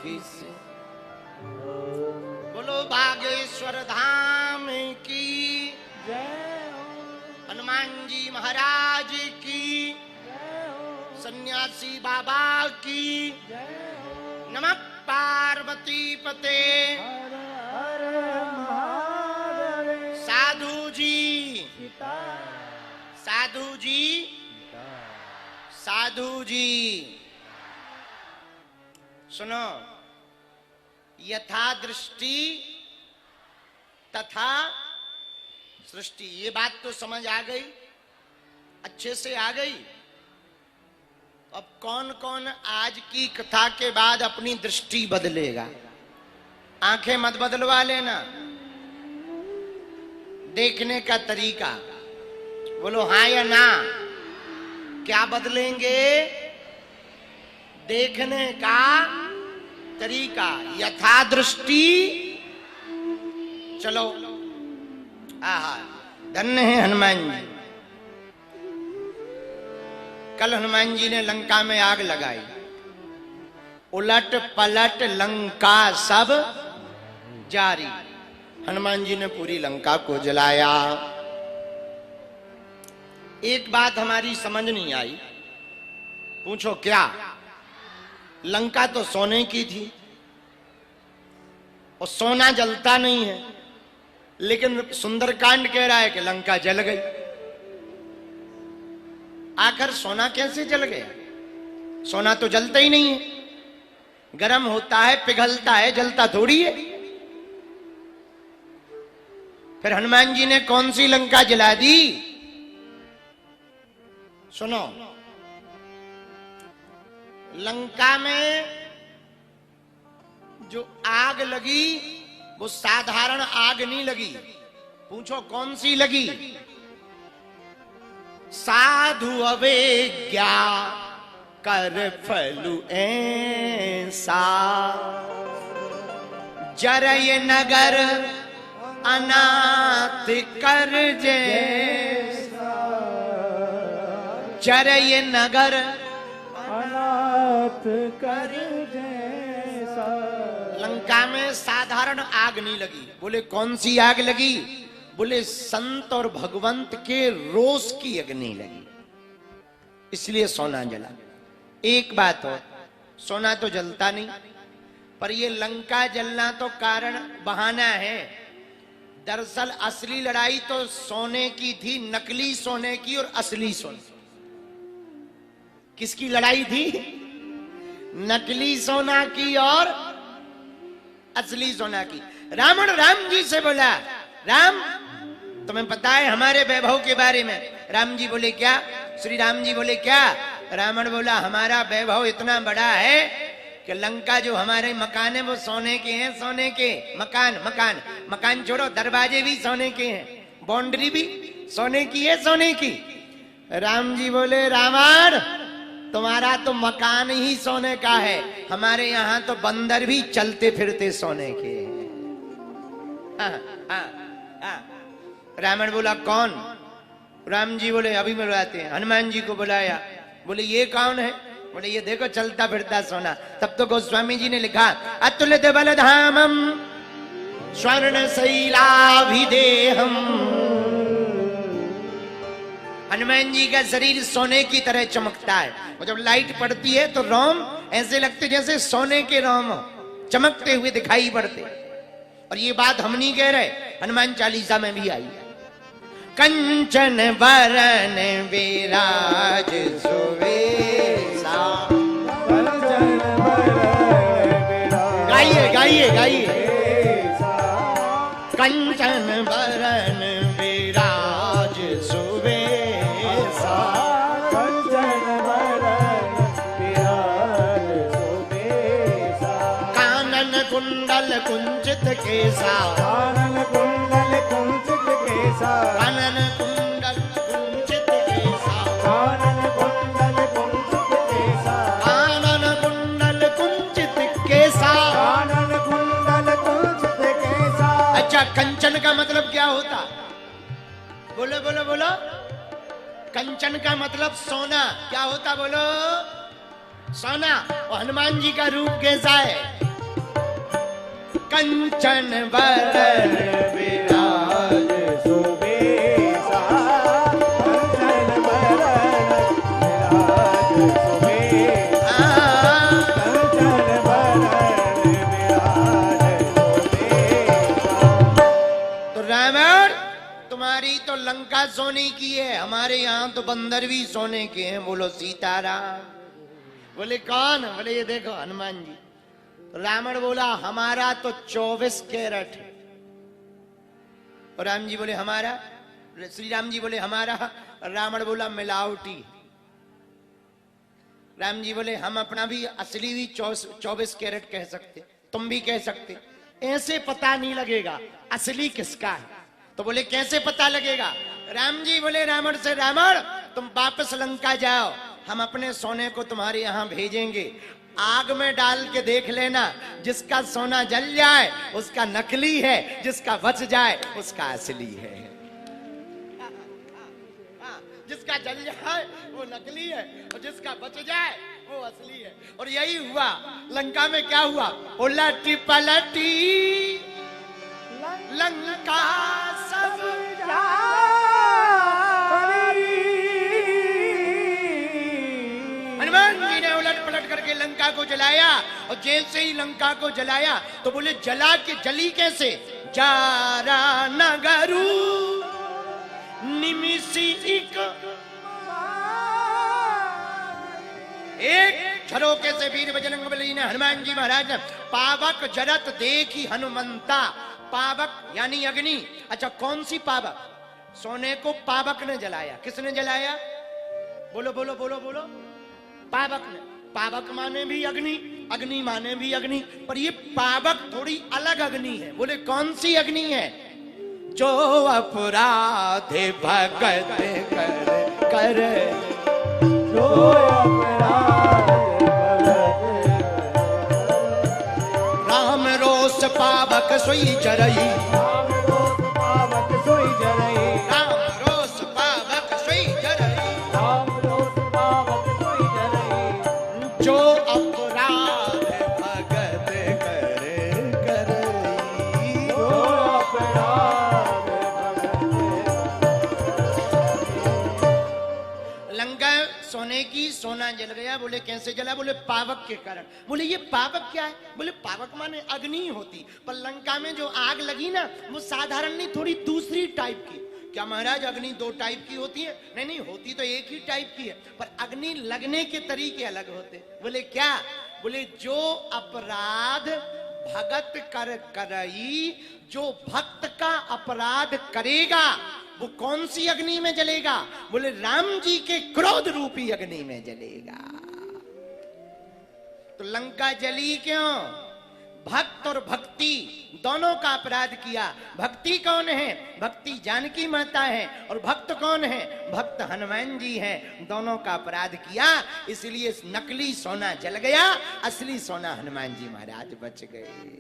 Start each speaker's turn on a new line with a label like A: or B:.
A: की से। बोलो बागेश्वर धाम की
B: जय हो,
A: हनुमान जी महाराज की
B: जय हो,
A: सन्यासी बाबा की
B: जय हो।
A: नमः पार्वती पते।
B: हर हर महादेव।
A: साधु जी
B: सीता
A: साधु जी साधु जी सुनो, यथा दृष्टि तथा सृष्टि, ये बात तो समझ आ गई, अच्छे से आ गई। अब कौन कौन आज की कथा के बाद अपनी दृष्टि बदलेगा? आंखें मत बदलवा लेना, देखने का तरीका बोलो हाँ या ना। क्या बदलेंगे? देखने का तरीका, यथा दृष्टि। चलो, आहा, धन्य है हनुमान जी। कल हनुमान जी ने लंका में आग लगाई, उलट पलट लंका सब जारी। हनुमान जी ने पूरी लंका को जलाया। एक बात हमारी समझ नहीं आई, पूछो क्या? लंका तो सोने की थी और सोना जलता नहीं है, लेकिन सुंदरकांड कह रहा है कि लंका जल गई। आखिर सोना कैसे जल गया? सोना तो जलता ही नहीं है, गर्म होता है, पिघलता है, जलता थोड़ी है। फिर हनुमान जी ने कौन सी लंका जला दी? सुनो, लंका में जो आग लगी वो साधारण आग नहीं लगी। पूछो कौन सी लगी? साधु अवेज्ञा कर फलु ऐसा, जरय नगर अनाथ कर जैसा। जरय नगर
B: अनाथ कर जैसा।
A: लंका में साधारण आग नहीं लगी। बोले कौन सी आग लगी? बोले संत और भगवंत के रोष की अग्नि लगी, इसलिए सोना जला। एक बात हो, सोना तो जलता नहीं, पर ये लंका जलना तो कारण बहाना है। दरअसल असली लड़ाई तो सोने की थी, नकली सोने की और असली सोने। किसकी लड़ाई थी? नकली सोना की और असली सोना की। रावण राम जी से बोला, राम तुम्हें पता है हमारे वैभव के बारे में? राम जी बोले क्या? श्री राम जी बोले क्या? रावण बोला हमारा वैभव इतना बड़ा है कि लंका जो हमारे मकान है वो सोने के हैं, सोने के मकान। मकान मकान छोड़ो, दरवाजे भी सोने के हैं, बाउंड्री भी सोने की है, सोने की। राम जी बोले रावण तुम्हारा तो मकान ही सोने का है, हमारे यहाँ तो बंदर भी चलते फिरते सोने के हैं। रावण बोला कौन? राम जी बोले अभी बुलाते हैं। हनुमान जी को बुलाया, बोले ये कौन है? बोले ये देखो चलता फिरता सोना। तब तो गोस्वामी जी ने लिखा अतुलित बलधामम स्वर्ण शैलाभिदेहम। हनुमान जी का शरीर सोने की तरह चमकता है, और जब लाइट पड़ती है तो रोम ऐसे लगते जैसे सोने के रोम चमकते हुए दिखाई पड़ते। और ये बात हम नहीं कह रहे, हनुमान चालीसा में भी आई। कंचन वरन विराज सुवेशा। गाइए गाइए गाइए। कंचन वरन विराज सुवेशा।
B: कंचन वरन विराज सुवेशा।
A: कानन कुंडल कुंचित केसा।
B: कानन कुंडल कुंचित केसा।
A: कानन कुंडल कुंचित केसा।
B: कानन कुंडल कुंचित केसा।
A: कानन कुंडल कुंचित केसा।
B: कानन कुंडल कुंचित केसा।
A: अच्छा, कंचन का मतलब क्या होता? बोलो बोलो बोलो। कंचन का मतलब सोना। क्या होता बोलो? सोना। और हनुमान जी का रूप कैसा है? कंचन बरन
B: विराज सुबेसा कंचन बरन विराज सुबेसा कंचन बरन विराज सुबेसा।
A: तो रावण तुम्हारी तो लंका सोने की है, हमारे यहाँ तो बंदर भी सोने के हैं। बोलो सीताराम। बोले कौन? बोले ये देखो हनुमान जी। रावण बोला हमारा तो 24 कैरेट है। और राम जी बोले हमारा, श्री राम जी बोले हमारा। रावण बोला मिलावटी। राम जी बोले हम अपना भी असली भी 24 कैरेट कह सकते, तुम भी कह सकते। ऐसे पता नहीं लगेगा असली किसका है। तो बोले कैसे पता लगेगा? राम जी बोले रावण से, रावण तुम वापस लंका जाओ, हम अपने सोने को तुम्हारे यहां भेजेंगे। आग में डाल के देख लेना, जिसका सोना जल जाए उसका नकली है, जिसका बच जाए उसका असली है। जिसका जल जाए वो नकली है और जिसका बच जाए वो असली है। और यही हुआ लंका में। क्या हुआ? उलटी पलटी लंका सब हनुमान जी ने उलट पलट करके लंका को जलाया। और जैसे ही लंका को जलाया तो बोले जला के जली कैसे? जारा नगरू निमिषी एक झरोके से वीर बजरंग बली ने हनुमान जी महाराज ने पावक जरत देखी हनुमंता। पावक यानी अग्नि। अच्छा कौन सी पावक? सोने को पावक ने जलाया। किसने जलाया? बोलो बोलो बोलो बोलो। पावक ने। पावक माने भी अग्नि, अग्नि माने भी अग्नि, पर ये पावक थोड़ी अलग अग्नि है। बोले कौन सी अग्नि है? जो अपराध भगत कर कर
B: जो अपराध
A: राम रोष पावक सोई जरई।
B: राम रोष पावक सोई जरई।
A: राम रोष पावक सोई जरई।
B: राम रोष पावक सोई जरई।
A: जो अपराध भगत कर करई।
B: जो अपराध
A: लंका सोने की, सोना जल गया। बोले कैसे जला? बोले पावक के कारण। बोले ये पावक क्या है? बोले पावक माने अग्नि होती, पर लंका में जो आग लगी ना वो साधारण नहीं, थोड़ी दूसरी टाइप की। क्या महाराज अग्नि 2 टाइप की होती है? नहीं नहीं, होती तो एक ही टाइप की है, पर अग्नि लगने के तरीके अलग होते। बोले क्या? बोले जो अपराध भगत कर करई, जो भक्त का अपराध करेगा वो कौन सी अग्नि में जलेगा? बोले राम जी के क्रोध रूपी अग्नि में जलेगा। तो लंका जली क्यों? भक्त और भक्ति दोनों का अपराध किया। भक्ति कौन है? भक्ति जानकी माता है। और भक्त कौन है? भक्त हनुमान जी हैं। दोनों का अपराध किया, इसलिए नकली सोना जल गया, असली सोना हनुमान जी महाराज बच गए।